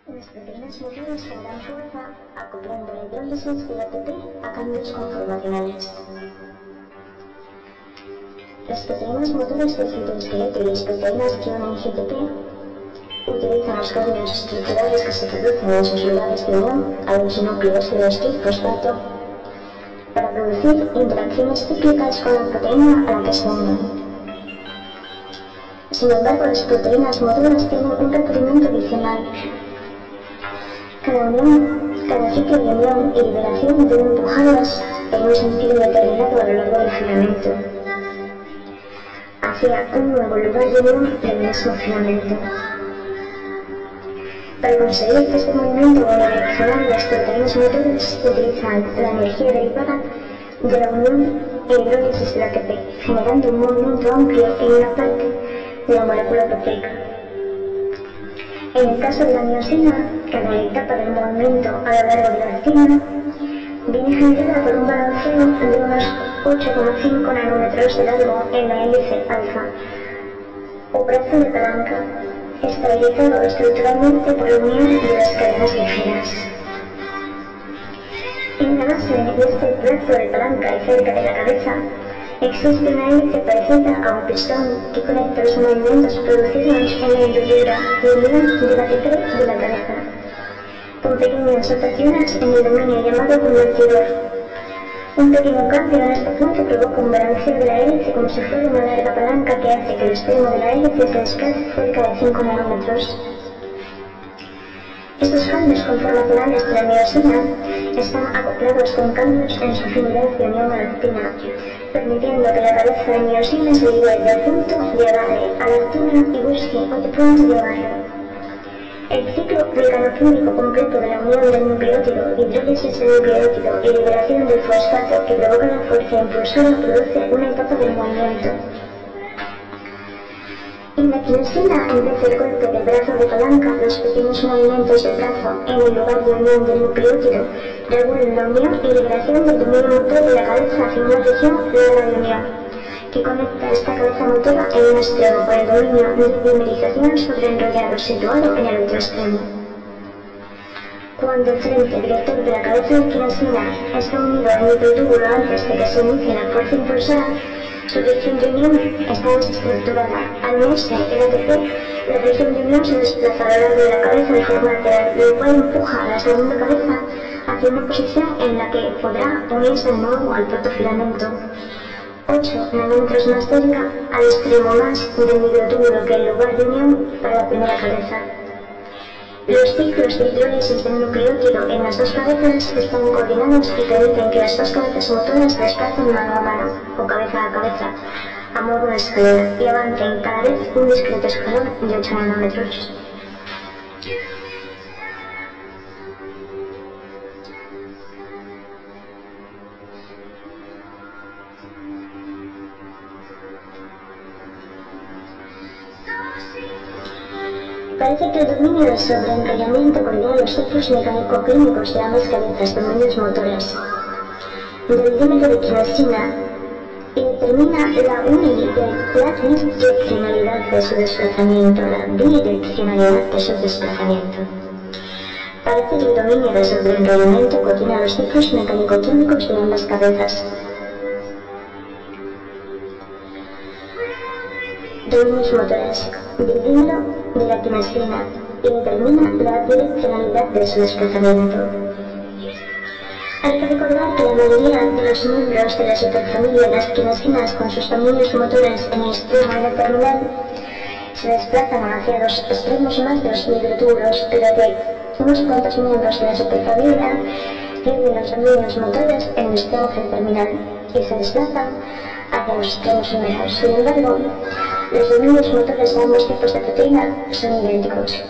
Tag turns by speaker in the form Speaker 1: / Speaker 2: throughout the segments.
Speaker 1: Las proteínas motoras generan fuerza acoplando la hidrólisis de ATP a cambios conformacionales. Las proteínas motoras del citoesqueleto y las proteínas que unen GTP utilizan los cambios estructurales que se producen en sus lugares de unión a los núcleos de fosfato para producir interacciones cíclicas con la proteína a la que se unen. Sin embargo, las proteínas motoras tienen un requerimiento adicional. Cada ciclo de unión y liberación debe empujarlas en un sentido determinado a lo largo del filamento, hacia un nuevo lugar de unión del mismo filamento. Para conseguir este movimiento unidireccional, las proteínas motoras utilizan la energía derivada de la unión e hidrólisis del ATP, generando un movimiento amplio en una parte de la molécula proteica. En el caso de la miosina, cada etapa del movimiento a lo largo de la actina viene generada por un balanceo de unos 8,5 nanómetros de largo en la hélice alfa, o brazo de palanca, estabilizado estructuralmente por la unión de las cadenas ligeras. En la base de este brazo de palanca y cerca de la cabeza existe una hélice parecida a un pistón que conecta los movimientos producidos en la hendidura y unión de la ATP de la cabeza, con pequeñas rotaciones en el dominio llamado convertidor. Un pequeño cambio en este punto provoca un balanceo de la hélice como si fuera una larga palanca que hace que el extremo de la hélice se desplace cerca de 5 nanómetros. Estos cambios conformacionales de la miosina están acoplados con cambios en su afinidad de unión a la actina, permitiendo que la cabeza de miosina se libere del punto y agarre a la actina y busque otro punto de agarre. El ciclo mecanoquímico completo de la unión del nucleótido, hidrólisis del nucleótido y liberación del fosfato que provoca la fuerza impulsora produce una etapa del movimiento. En la kinesina, en vez del golpe del brazo de palanca, los pequeños movimientos del brazo en el lugar de unión del nucleótido regulan la unión y liberación del dominio motor de la cabeza hacia una región larga de unión, que conecta esta cabeza motora en un extremo por el dominio de dimerización sobreenrollado situado en el otro extremo. Cuando el frente director de la cabeza de kinesina está unido al microtúbulo antes de que se inicie la fuerza impulsora, su región de unión está desestructurada. Al unirse el ATP, la región de unión se desplaza a lo largo de la cabeza de forma lateral, lo cual empuja a la segunda cabeza hacia una posición en la que podrá unirse de nuevo al protofilamento, 8 nanómetros más cerca, al extremo más del microtúbulo que el lugar de unión para la primera cabeza. Los ciclos de hidrólisis del nucleótido en las dos cabezas están coordinados y permiten que las dos cabezas motoras se desplacen mano a mano, o cabeza a cabeza, a modo de escalera, y avancen cada vez un discreto escalón de 8 nanómetros. Parece que el dominio del sobreenrollamiento coordina los ciclos mecánico-clínicos de ambas cabezas, dominios motores, del dímero de kinesina, y determina la unidireccionalidad de su desplazamiento, la bidireccionalidad de su desplazamiento. Parece que el dominio del sobreenrollamiento coordina los ciclos mecánico-químicos de ambas cabezas. Dominios motores del dímero de la kinesina y determina la direccionalidad de su desplazamiento. Hay que recordar que la mayoría de los miembros de la superfamilia de las kinesinas con sus dominios motores en el extremo y la terminal se desplazan hacia los extremos más de los microtúbulos, pero que unos cuantos miembros de la superfamilia tienen los dominios motores en el extremo terminal y se desplazan hacia los extremos húmedos. Sin embargo, los dominios motores de ambos tipos de proteína son idénticos.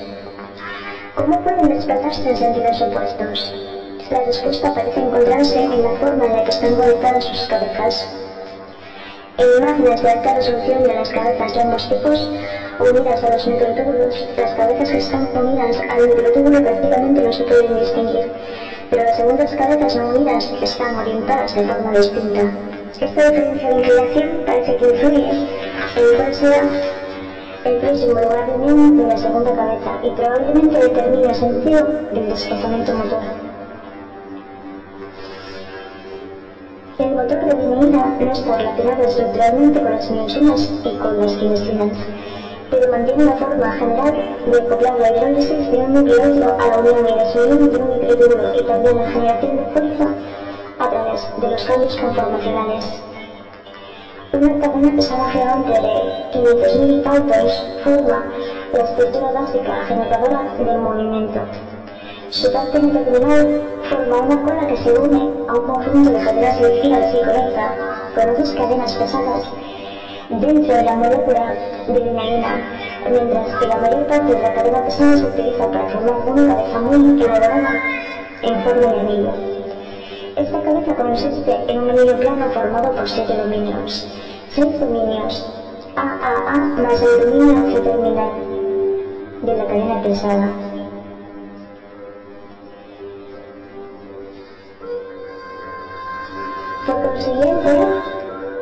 Speaker 1: ¿Cómo pueden desplazarse en sentidos opuestos? La respuesta parece encontrarse en la forma en la que están conectadas sus cabezas. En imágenes de alta resolución de las cabezas de ambos tipos, unidas a los microtúbulos, las cabezas que están unidas al microtúbulo prácticamente no se pueden distinguir, pero las segundas cabezas no unidas están orientadas de forma distinta. Esta diferencia de inclinación parece que influye en cuál sea el próximo lugar de unión de la segunda cabeza y probablemente determine el sentido del desplazamiento motor. El motor de vineína no está relacionado estructuralmente con las miosinas y con las kinesinas, pero mantiene la forma general de acoplar la hidrólisis de un nucleótido a la unión y desunión de un microtúbulo y también la generación de fuerza a través de los cambios conformacionales. Una cadena pesada gigante de 500.000 pautons forma la estructura básica generadora del movimiento. Su parte terminal forma una cola que se une a un conjunto de cadenas ligeras y conecta con otras cadenas pesadas dentro de la molécula de vineína, mientras que la mayor parte de la cadena pesada se utiliza para formar una cabeza muy elaborada en forma de anillo. Esta cabeza consiste en un anillo plano formado por 7 dominios. 6 dominios AAA más el dominio C terminal de la cadena pesada. Por consiguiente,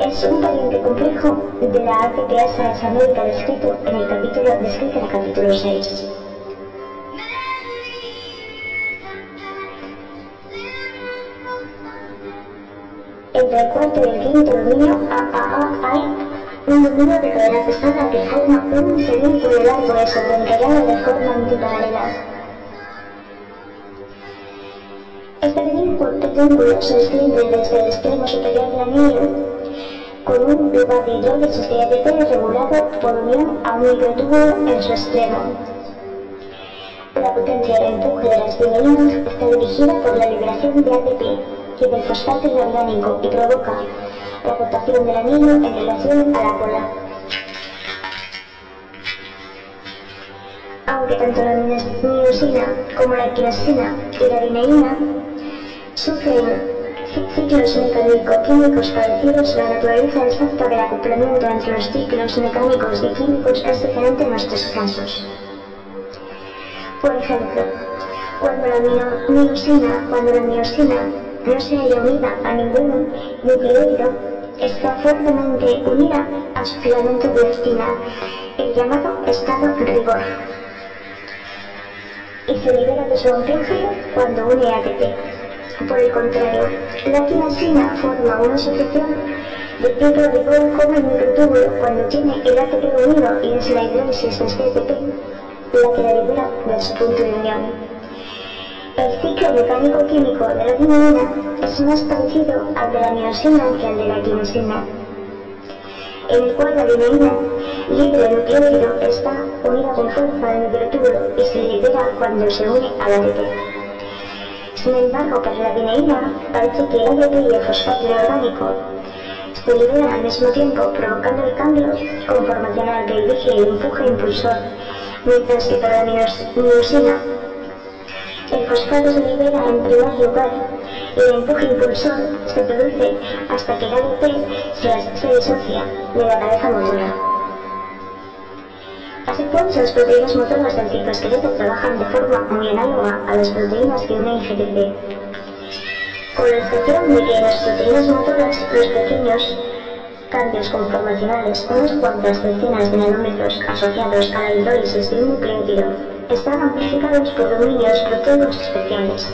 Speaker 1: es un pariente complejo de la ATPasa hexanoica descrito en el capítulo 6. Entre el cuarto y el quinto dominio AAA hay un dominio de cadena pesada que forma un pedúnculo largo desordenado de forma antiparalela. Este pedúnculo se extiende desde el extremo superior del anillo con un lugar de hidrólisis de ATP regulado por unión a un microtúbulo en su extremo. La potencia de empuje de las vineínas está dirigida por la liberación de ATP y del fosfato inorgánico y provoca la rotación del anillo en relación a la cola. Aunque tanto la miosina como la quinosina y la vineína sufren ciclos mecánico-químicos parecidos, la naturaleza exacta del acoplamiento entre los ciclos mecánicos y químicos es diferente en los tres casos. Por ejemplo, cuando la miosina no se halla unida a ningún nucleótido, está fuertemente unida a su filamento de actina, el llamado estado rigor, y se libera de su anclaje cuando une ATP. Por el contrario, la kinosina forma una asociación de tipo rigor con el microtúbulo cuando tiene el ATP unido y es la hidrólisis de este ATP la que la libera de su punto de unión. El ciclo mecánico-químico de la vineína es más parecido al de la miosina que al de la quinosina, en el cual la vineína libre del nucleótido está unida con fuerza al microtúbulo y se libera cuando se une al ATP. Sin embargo, para la vineína parece que el ATP y el fosfato orgánico se liberan al mismo tiempo, provocando el cambio conformacional que dirige el empuje impulsor, mientras que para la miosina el fosfato se libera en primer lugar y el empuje impulsor se produce hasta que el ATP se disocia de la cabeza motora. Así pues, las proteínas motoras del citoesqueleto trabajan de forma muy análoga a las proteínas que unen GTP, con la excepción de que en las proteínas motoras los pequeños cambios conformacionales, unas cuantas decenas de nanómetros asociados a la hidrólisis de un nucleótido, están amplificados por dominios proteicos especiales.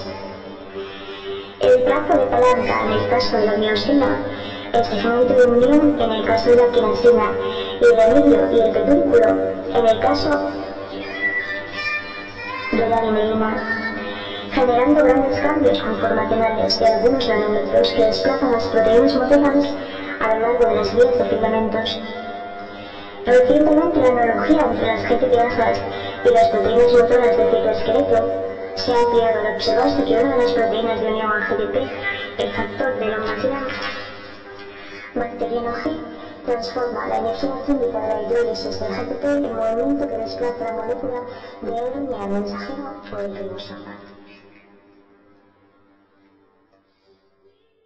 Speaker 1: El brazo de palanca en el caso de la miosina, el segmento de unión en el caso de la quinosina y el anillo y el pedúnculo en el caso de la vineína, generando grandes cambios conformacionales de algunos nanómetros que desplazan las proteínas motoras a lo largo de las vías de filamentos. Recientemente la analogía entre las GTPasas y las proteínas motoras del citoesqueleto se ha ampliado al observarse que una de las proteínas de unión a GTP, el factor de elongación bacteriano G, transforma la energía química de la hidrólisis del GTP en movimiento que desplaza la molécula de RNA mensajero o el ribosoma.